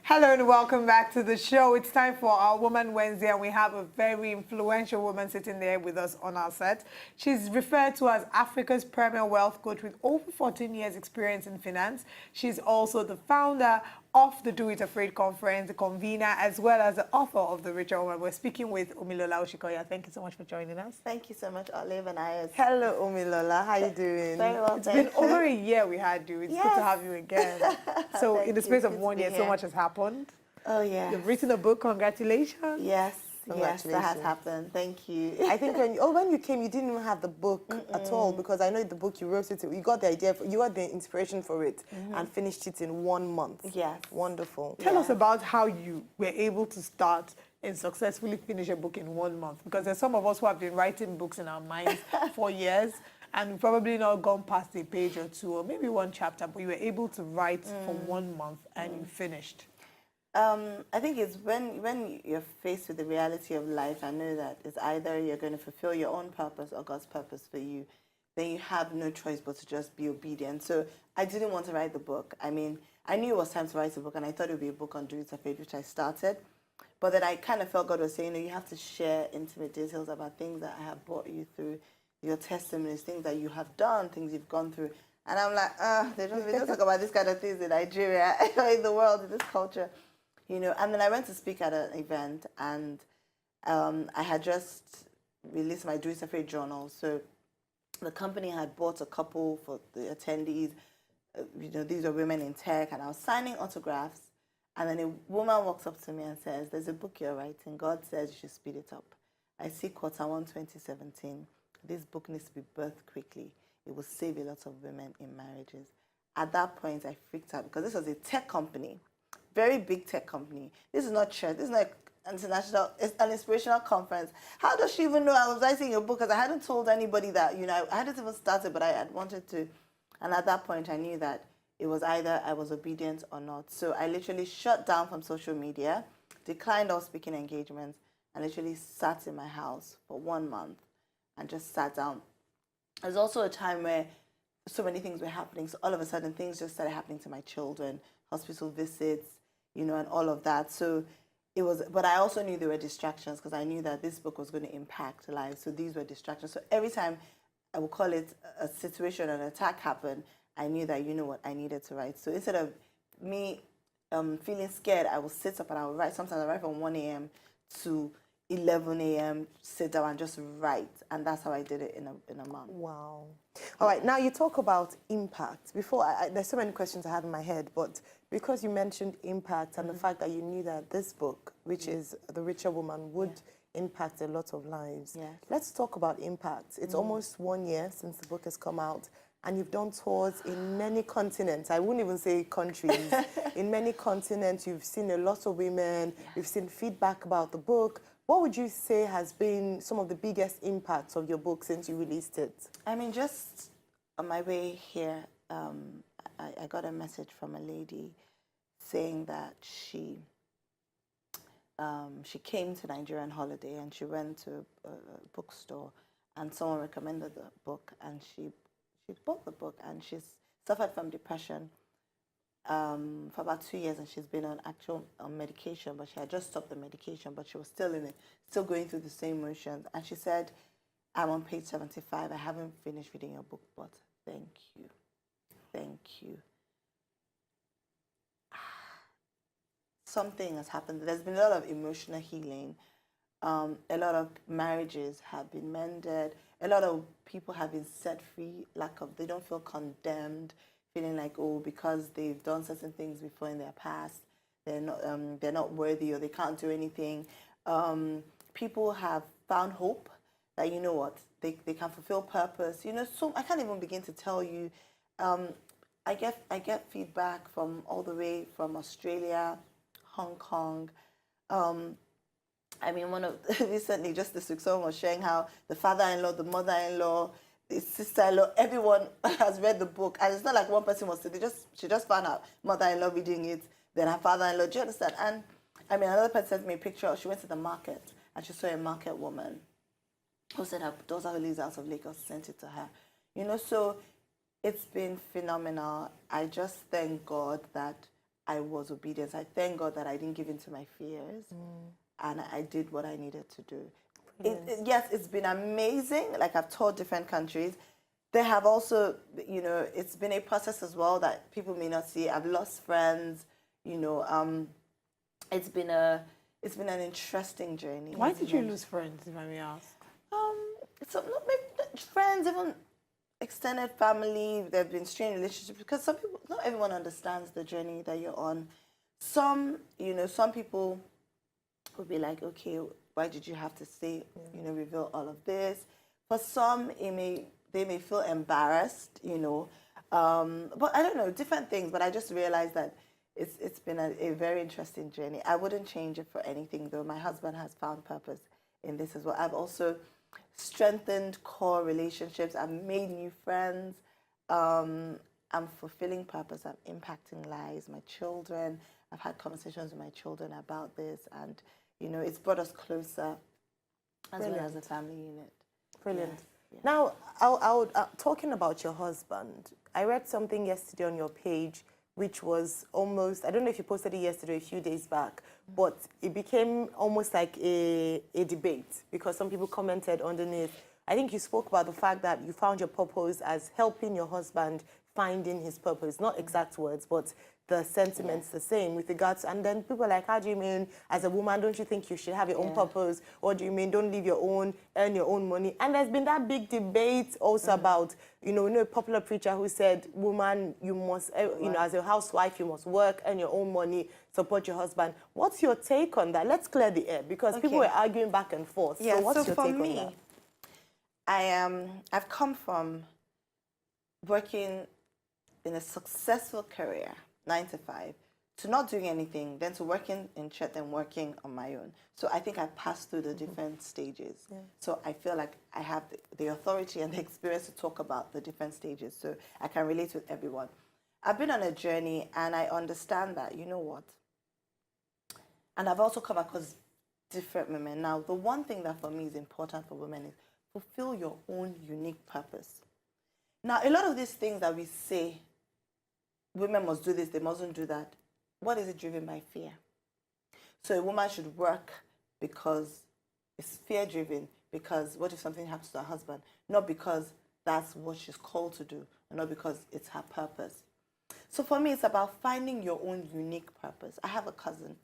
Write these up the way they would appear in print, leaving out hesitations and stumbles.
Hello and welcome back to the show. It's time for our Woman Wednesday, and we have a very influential woman sitting there with us on our set. She's referred to as Africa's premier wealth coach with over 14 years experience in finance. She's also the founder of the Do It Afraid conference, the convener, as well as the author of The Richer Woman. We're speaking with Omilola Shikoya. Thank you so much for joining us. Thank you so much, Olive and I. Hello, Omilola. How you doing? Very well, It's been over a year we had you. It's good to have you again. So in the space of 1 year, so much has happened. Oh, yeah. You've written a book. Congratulations. Yes. Yes, that has happened. Thank you. I think when you came, you didn't even have the book at all, because I know the book you wrote it. You got the idea, you got the inspiration for it, and finished it in 1 month. Yes. Wonderful. Tell us about how you were able to start and successfully finish a book in 1 month, because there's some of us who have been writing books in our minds for years, and we've probably not gone past a page or two, or maybe one chapter, but you were able to write for 1 month and you finished. I think it's when you're faced with the reality of life, I know that it's either you're going to fulfill your own purpose or God's purpose for you, then you have no choice but to just be obedient. So I didn't want to write the book. I mean, I knew it was time to write a book, and I thought it would be a book on Do It Afraid, which I started. But then I kind of felt God was saying, you have to share intimate details about things that I have brought you through, your testimonies, things that you have done, things you've gone through. And I'm like, we don't talk about this kind of things in Nigeria, in the world, in this culture. You know, and then I went to speak at an event, and I had just released my Do It Afraid journal. So the company had bought a couple for the attendees. You know, these are women in tech, and I was signing autographs. And then a woman walks up to me and says, "There's a book you're writing. God says you should speed it up. I see Q1 2017. This book needs to be birthed quickly. It will save a lot of women in marriages." At that point, I freaked out, because this was a tech company. Very big tech company. This is not church. This is not international. It's an inspirational conference. How does she even know I was writing a book? Because I hadn't told anybody that, you know, I hadn't even started, but I had wanted to. And at that point, I knew that it was either I was obedient or not. So I literally shut down from social media, declined all speaking engagements, and literally sat in my house for 1 month and just sat down. There's also a time where so many things were happening. So all of a sudden, things just started happening to my children, hospital visits, you know, and all of that. So it was, but I also knew there were distractions, because I knew that this book was going to impact lives. So these were distractions. So every time I would call it a situation, an attack happened, I knew that, you know what, I needed to write. So instead of me feeling scared, I would sit up and I would write. Sometimes I write from 1 a.m. to 11 a.m., sit down and just write. And that's how I did it in a month. Wow. All right, now you talk about impact. Before, there's so many questions I had in my head, but because you mentioned impact and the fact that you knew that this book, which is The Richer Woman, would impact a lot of lives. Yes. Let's talk about impact. It's almost 1 year since the book has come out, and you've done tours in many continents. I wouldn't even say countries. In many continents, you've seen a lot of women. You've seen feedback about the book. What would you say has been some of the biggest impacts of your book since you released it? I mean, just on my way here, I got a message from a lady saying that she came to Nigeria on holiday, and she went to a bookstore, and someone recommended the book, and she bought the book, and she's suffered from depression for about 2 years, and she's been on medication, but she had just stopped the medication, but she was still in it, still going through the same motions. And she said, "I'm on page 75. I haven't finished reading your book, but thank you. Thank you." Something has happened. There's been a lot of emotional healing. A lot of marriages have been mended. A lot of people have been set free. They don't feel condemned, feeling like, oh, because they've done certain things before in their past, they're not worthy, or they can't do anything. People have found hope that, you know what, they can fulfill purpose. You know, so I can't even begin to tell you. I get feedback from all the way from Australia, Hong Kong. I mean, recently, just this week, someone was sharing how the father-in-law, the mother-in-law, the sister-in-law, everyone has read the book. And it's not like one person was, she just found out mother-in-law reading it, then her father-in-law. Do you understand? And I mean, another person sent me a picture. She went to the market, and she saw a market woman who said her daughter who lives out of Lagos sent it to her. You know, so it's been phenomenal. I just thank God that I was obedient. I thank God that I didn't give in to my fears, and I did what I needed to do. Yes, it's been amazing. Like, I've toured different countries. There have also, you know, it's been a process as well that people may not see. I've lost friends, you know. It's been an interesting journey. Why did you lose friends, if I may ask? It's not maybe friends, even extended family. There have been strained relationships because some people, not everyone understands the journey that you're on. Some, you know, some people will be like, okay, why did you have to say, you know, reveal all of this? For some, they may feel embarrassed, you know. But I don't know, different things. But I just realized that it's been a very interesting journey. I wouldn't change it for anything, though. My husband has found purpose in this as well. I've also strengthened core relationships. I've made new friends. I'm fulfilling purpose. I'm impacting lives. My children, I've had conversations with my children about this, and you know, it's brought us closer as well as a family unit. Brilliant. Yes, yes. Now, talking about your husband, I read something yesterday on your page, which was almost, I don't know if you posted it yesterday, a few days back, but it became almost like a debate because some people commented underneath. I think you spoke about the fact that you found your purpose as helping your husband finding his purpose, not exact words, but the sentiments the same with regards, and then people are like, how do you mean, as a woman, don't you think you should have your own purpose? What do you mean, don't leave your own, earn your own money? And there's been that big debate also about, you know, a popular preacher who said, woman, you must, you know, as a housewife, you must work, earn your own money, support your husband. What's your take on that? Let's clear the air, because people were arguing back and forth. Yeah, so what's so your for take me, on that? I've come from working in a successful career, 9 to 5, to not doing anything, then to working in church and working on my own. So I think I passed through the different stages. Yeah. So I feel like I have the authority and the experience to talk about the different stages, so I can relate with everyone. I've been on a journey, and I understand that, you know what? And I've also come across different women. Now, the one thing that for me is important for women is fulfill your own unique purpose. Now, a lot of these things that we say, women must do this, they mustn't do that. What is it driven by? Fear. So a woman should work because it's fear-driven, because what if something happens to her husband? Not because that's what she's called to do, and not because it's her purpose. So for me, it's about finding your own unique purpose. I have a cousin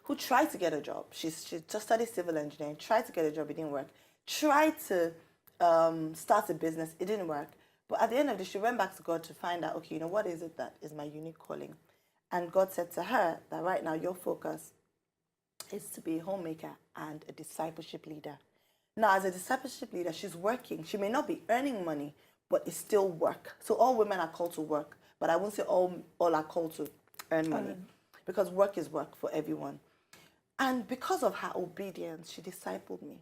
who tried to get a job. She just studied civil engineering, tried to get a job, it didn't work. Tried to start a business, it didn't work. But at the end of the day, she went back to God to find out, okay, you know, what is it that is my unique calling? And God said to her that right now your focus is to be a homemaker and a discipleship leader. Now, as a discipleship leader, she's working. She may not be earning money, but it's still work. So all women are called to work, but I won't say all are called to earn money, because work is work for everyone. And because of her obedience, she discipled me.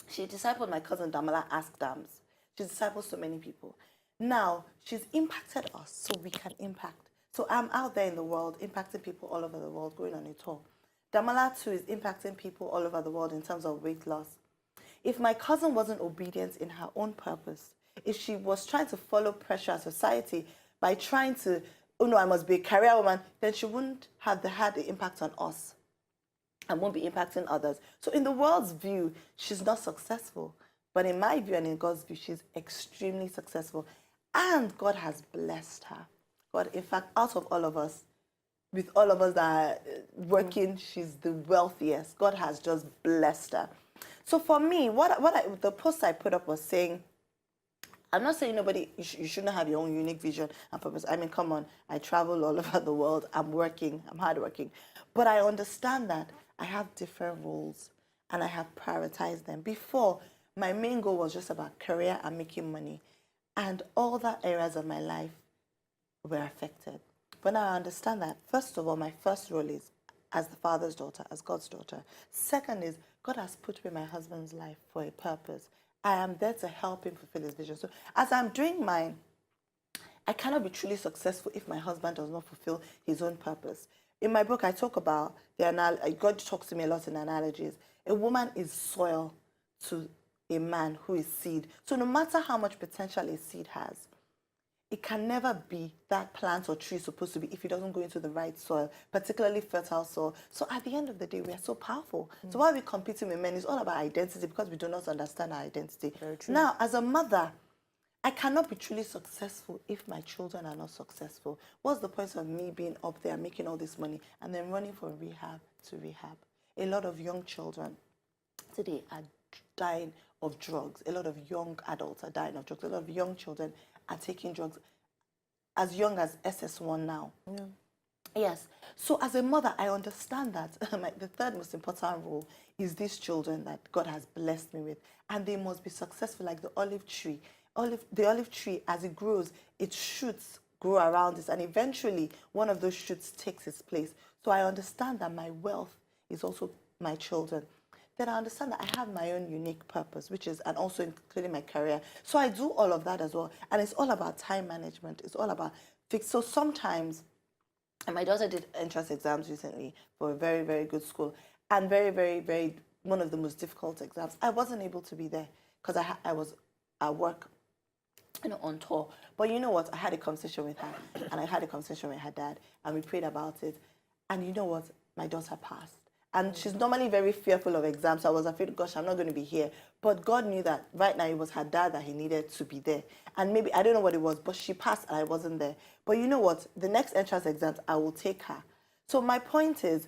She discipled my cousin Damala Ask Dams. She discipled so many people. Now, she's impacted us so we can impact. So I'm out there in the world, impacting people all over the world, going on a tour. Damala too is impacting people all over the world in terms of weight loss. If my cousin wasn't obedient in her own purpose, if she was trying to follow pressure of society by trying to, oh no, I must be a career woman, then she wouldn't have had the impact on us and won't be impacting others. So in the world's view, she's not successful. But in my view and in God's view, she's extremely successful. And God has blessed her. God, in fact, out of all of us, with all of us that are working, she's the wealthiest. God has just blessed her. So for me, the post I put up was saying, I'm not saying you shouldn't have your own unique vision and purpose. I mean, come on, I travel all over the world. I'm working, I'm hardworking. But I understand that I have different roles and I have prioritized them. Before, my main goal was just about career and making money. And all the areas of my life were affected. But now I understand that, first of all, my first role is as the Father's daughter, as God's daughter. Second is, God has put me in my husband's life for a purpose. I am there to help him fulfill his vision. So as I'm doing mine, I cannot be truly successful if my husband does not fulfill his own purpose. In my book, I talk about God talks to me a lot in analogies. A woman is soil to a man who is seed. So no matter how much potential a seed has, it can never be that plant or tree is supposed to be if it doesn't go into the right soil, particularly fertile soil. So at the end of the day, we are so powerful. So while we're competing with men, it's all about identity because we do not understand our identity. Very true. Now, as a mother, I cannot be truly successful if my children are not successful. What's the point of me being up there making all this money and then running from rehab to rehab? A lot of young children today are dying of drugs. A lot of young adults are dying of drugs. A lot of young children are taking drugs as young as SS1 now. Yeah. Yes. So as a mother, I understand that the third most important role is these children that God has blessed me with. And they must be successful like the olive tree. The olive tree, as it grows, its shoots grow around it. And eventually, one of those shoots takes its place. So I understand that my wealth is also my children. Then I understand that I have my own unique purpose, which is, and also including my career. So I do all of that as well. And it's all about time management. It's all about so sometimes, and my daughter did entrance exams recently for a very, very good school. And very, very, very, one of the most difficult exams. I wasn't able to be there because I was at work, on tour. But you know what? I had a conversation with her, and I had a conversation with her dad, and we prayed about it. And you know what? My daughter passed. And she's normally very fearful of exams. So I was afraid, gosh, I'm not going to be here. But God knew that right now it was her dad that he needed to be there. And maybe, I don't know what it was, but she passed and I wasn't there. But you know what? The next entrance exams, I will take her. So my point is,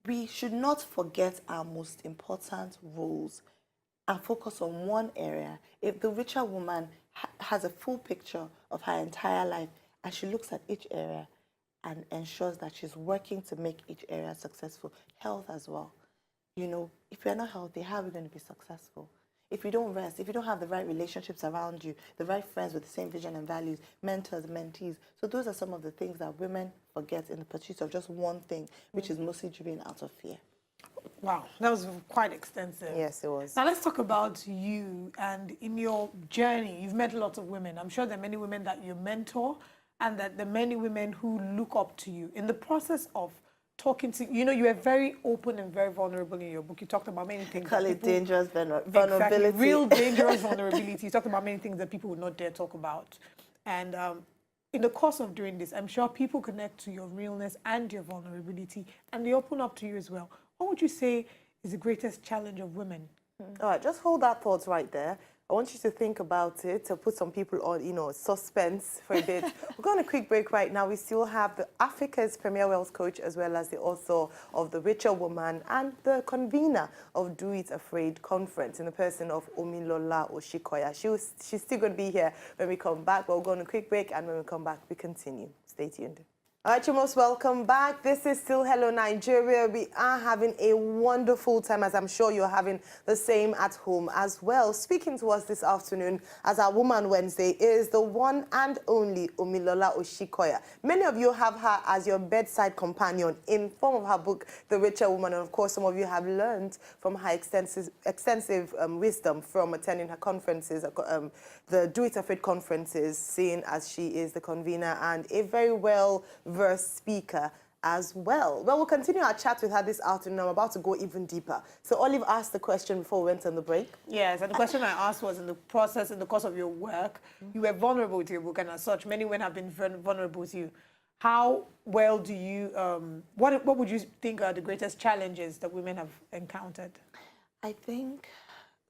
we should not forget our most important roles and focus on one area. If the richer woman has a full picture of her entire life and she looks at each area, and ensures that she's working to make each area successful. Health as well. If you're not healthy, how are we going to be successful? If you don't rest, if you don't have the right relationships around you, the right friends with the same vision and values, mentors, mentees. So those are some of the things that women forget in the pursuit of just one thing, which is mostly driven out of fear. Wow, that was quite extensive. Yes, it was. Now let's talk about you, and in your journey, you've met a lot of women. I'm sure there are many women that you mentor, and that the many women who look up to you. In the process of talking to, you are very open and very vulnerable in your book. You talked about many things. Call it dangerous vulnerability. Exactly, real dangerous vulnerability. You talked about many things that people would not dare talk about. And in the course of doing this, I'm sure people connect to your realness and your vulnerability, and they open up to you as well. What would you say is the greatest challenge of women? All right, just hold that thought right there. I want you to think about it, to put some people on, suspense for a bit. We're going on a quick break right now. We still have the Africa's Premier Wealth Coach, as well as the author of The Richer Woman and the convener of Do It Afraid Conference in the person of Omilola or Shikoya. She's still going to be here when we come back. But we're going on a quick break, and when we come back, we continue. Stay tuned. All right, you're most welcome back. This is still Hello Nigeria. We are having a wonderful time, as I'm sure you're having the same at home as well. Speaking to us this afternoon as our Woman Wednesday is the one and only Omilola Shikoya. Many of you have her as your bedside companion in form of her book, The Richer Woman. And of course, some of you have learned from her extensive wisdom from attending her conferences, the Do It Afraid conferences, seeing as she is the convener and a very well-versed speaker as well. Well, we'll continue our chat with her this afternoon. I'm about to go even deeper. So Olive asked the question before we went on the break. Yes, and the question I asked was, in the course of your work, you were vulnerable with your book, and as such, many women have been vulnerable with you. How well do you, what would you think are the greatest challenges that women have encountered? I think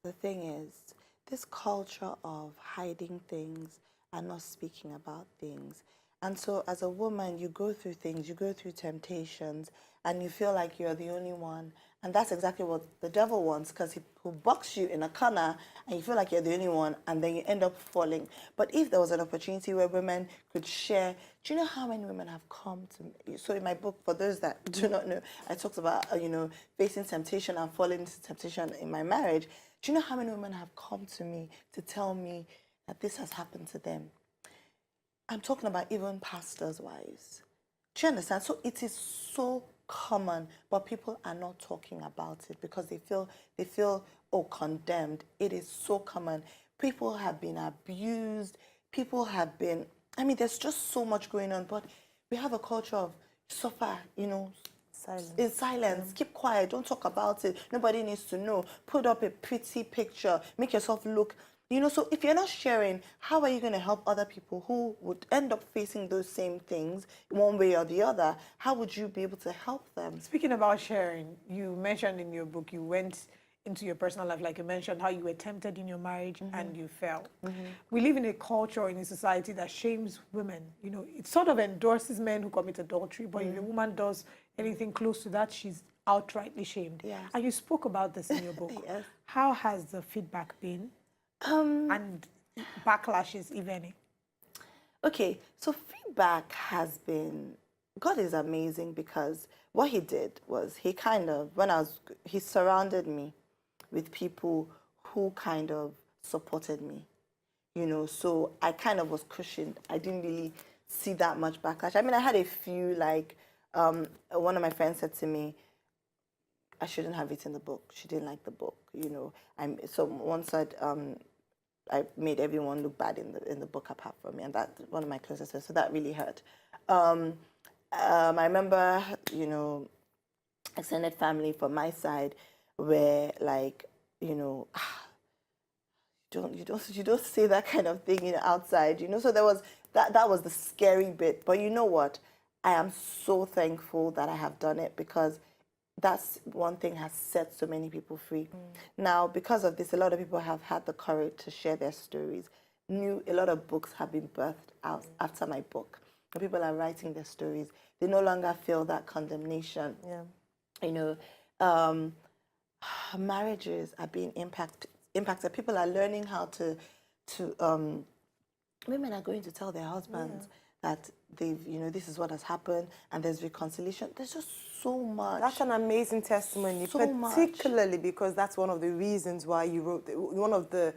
the thing is, this culture of hiding things and not speaking about things. And so as a woman, you go through things, you go through temptations, and you feel like you're the only one. And that's exactly what the devil wants, because he'll box you in a corner, and you feel like you're the only one, and then you end up falling. But if there was an opportunity where women could share, do you know how many women have come to me? So in my book, for those that do not know, I talked about, facing temptation and falling into temptation in my marriage. Do you know how many women have come to me to tell me that this has happened to them? I'm talking about even pastors' wives. Do you understand? So it is so common, but people are not talking about it because they feel condemned. It is so common. People have been abused. People have been, there's just so much going on, but we have a culture of suffer, Silence. In silence. Keep quiet. Don't talk about it. Nobody needs to know. Put up a pretty picture. Make yourself look. You know, so if you're not sharing, how are you going to help other people who would end up facing those same things one way or the other? How would you be able to help them? Speaking about sharing, you mentioned in your book you went into your personal life, like you mentioned how you were tempted in your marriage and you fell. We live in a culture, in a society that shames women. You know, it sort of endorses men who commit adultery, but if a woman does anything close to that, she's outrightly shamed. Yes. And you spoke about this in your book. Yes. How has the feedback been? And backlashes, if any? Okay, so feedback has been, God is amazing because what he did was he kind of, he surrounded me with people who kind of supported me, you know, so I kind of was cushioned. I didn't really see that much backlash. I mean, I had a few, like, one of my friends said to me, I shouldn't have written the book. She didn't like the book, you know. So one said, I made everyone look bad in the book apart from me, and that one of my closest friends. So that really hurt. I remember, you know, extended family from my side were like, you know, you don't say that kind of thing, you know, outside, you know. So there was that was the scary bit. But you know what? I am so thankful that I have done it because that's one thing has set so many people free. Now, because of this, a lot of people have had the courage to share their stories. A lot of books have been birthed out after my book. People are writing their stories. They no longer feel that condemnation. Yeah. You know, marriages are being impacted. People are learning how to women are going to tell their husbands that you know, this is what has happened, and there's reconciliation. There's just so much. That's an amazing testimony, particularly because that's one of the reasons why you wrote, one of the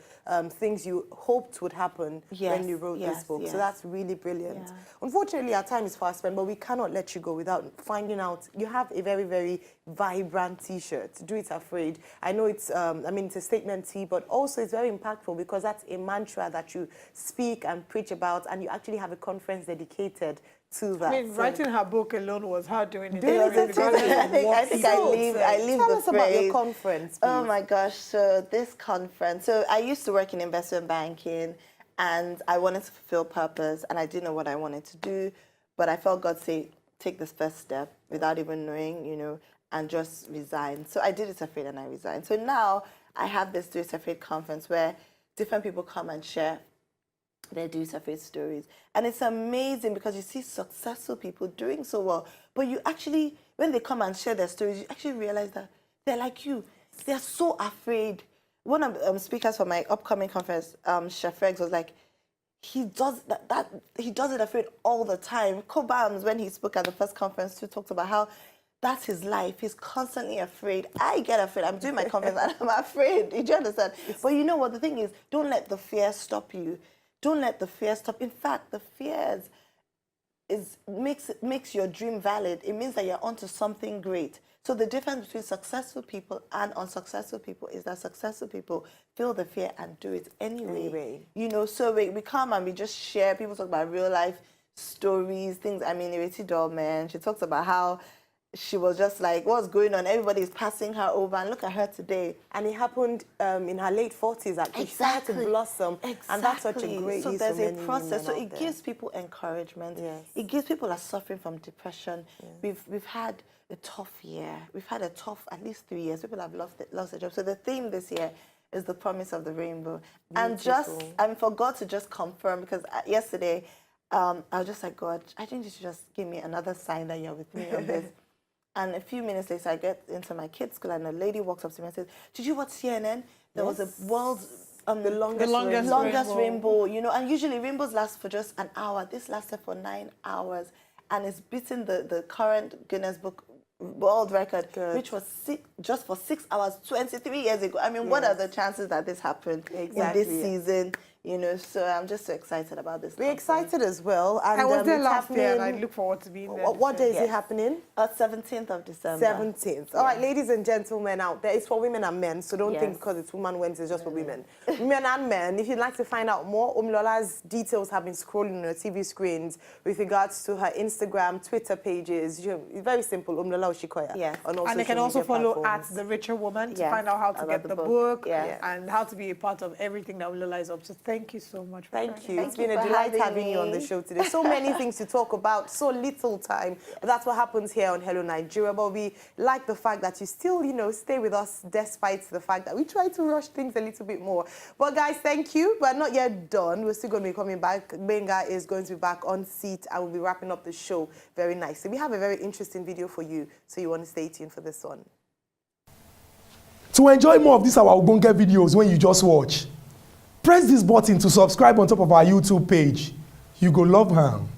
things you hoped would happen when you wrote this book. So that's really brilliant. Yeah. Unfortunately, our time is fast spent, but we cannot let you go without finding out. You have a very, very vibrant T-shirt, Do It Afraid. I know it's, I mean, it's a statement tee, but also it's very impactful because that's a mantra that you speak and preach about, and you actually have a conference dedicated to that. I mean, writing her book alone was hard doing it. I think I leave Tell the us about your phrase. conference, Oh please. my gosh, so this conference, so I used to work in investment banking and I wanted to fulfill purpose and I didn't know what I wanted to do, but I felt God say, take this first step without even knowing, you know, and just resign. So I did It Afraid and I resigned. So now I have this Do It Afraid conference where different people come and share their Do It Afraid stories. And it's amazing because you see successful people doing so well. But you actually, when they come and share their stories, you actually realize that they're like you. They're so afraid. One of the speakers for my upcoming conference, Chef Rex, was like, he does he does it afraid all the time. Cobams, when he spoke at the first conference, too, talked about how that's his life. He's constantly afraid. I get afraid. I'm doing my conference and I'm afraid. Do you understand? But you know what? The thing is, don't let the fear stop you. Don't let the fear stop. In fact, the fears makes your dream valid. It means that you're onto something great. So the difference between successful people and unsuccessful people is that successful people feel the fear and do it anyway. You know, so we come and we just share. People talk about real life stories, things. I mean, Ireti Dollman, she talks about how she was just like, what's going on? Everybody's passing her over, and look at her today. And it happened in her late 40s, actually. She started to blossom. Exactly. And that's such a great So use there's for a many process. So women it out gives people encouragement. Yes. It gives people that are suffering from depression. We've had a tough year. We've had a tough, at least 3 years. People have lost their jobs. So the theme this year is the promise of the rainbow. Beautiful. And for God to just confirm, because yesterday, I was just like, God, I think you should just give me another sign that you're with me on this. And a few minutes later, I get into my kids' school, and a lady walks up to me and says, "Did you watch CNN? There was a world's the longest rainbow, you know." And usually rainbows last for just an hour. This lasted for 9 hours, and it's beaten the current Guinness Book World Record, which was just for 6 hours 23 years ago. I mean, what are the chances that this happened in this season? You know, so I'm just so excited about this. We're excited as well. And I was there it's last year and I happening- look forward to being there. What day is it Yes. happening? 17th of December. 17th. All right, ladies and gentlemen out there, it's for women and men, so don't think Yes. because it's Woman Wednesday, it's just for women. Women and men, if you'd like to find out more, Omilola's details have been scrolling on your TV screens with regards to her Instagram, Twitter pages. It's very simple, Omilola Shikoya. Yes. On all And they can social also media follow platforms. at The Richer Woman to Yes, find out how to about get the the book. book Yeah. and how to be a part of everything that Omilola is up to. Thank you so much. Thank you. Thank It's been you a for delight having having you on the me. show today. So many things to talk about, so little time. But that's what happens here on Hello Nigeria. But we like the fact that you still, stay with us despite the fact that we try to rush things a little bit more. But guys, thank you. We're not yet done. We're still going to be coming back. Benga is going to be back on seat and we'll be wrapping up the show very nicely. We have a very interesting video for you, so you want to stay tuned for this one. To enjoy more of these our Ogbonge videos when you just watch, press this button to subscribe on top of our YouTube page. You go love am.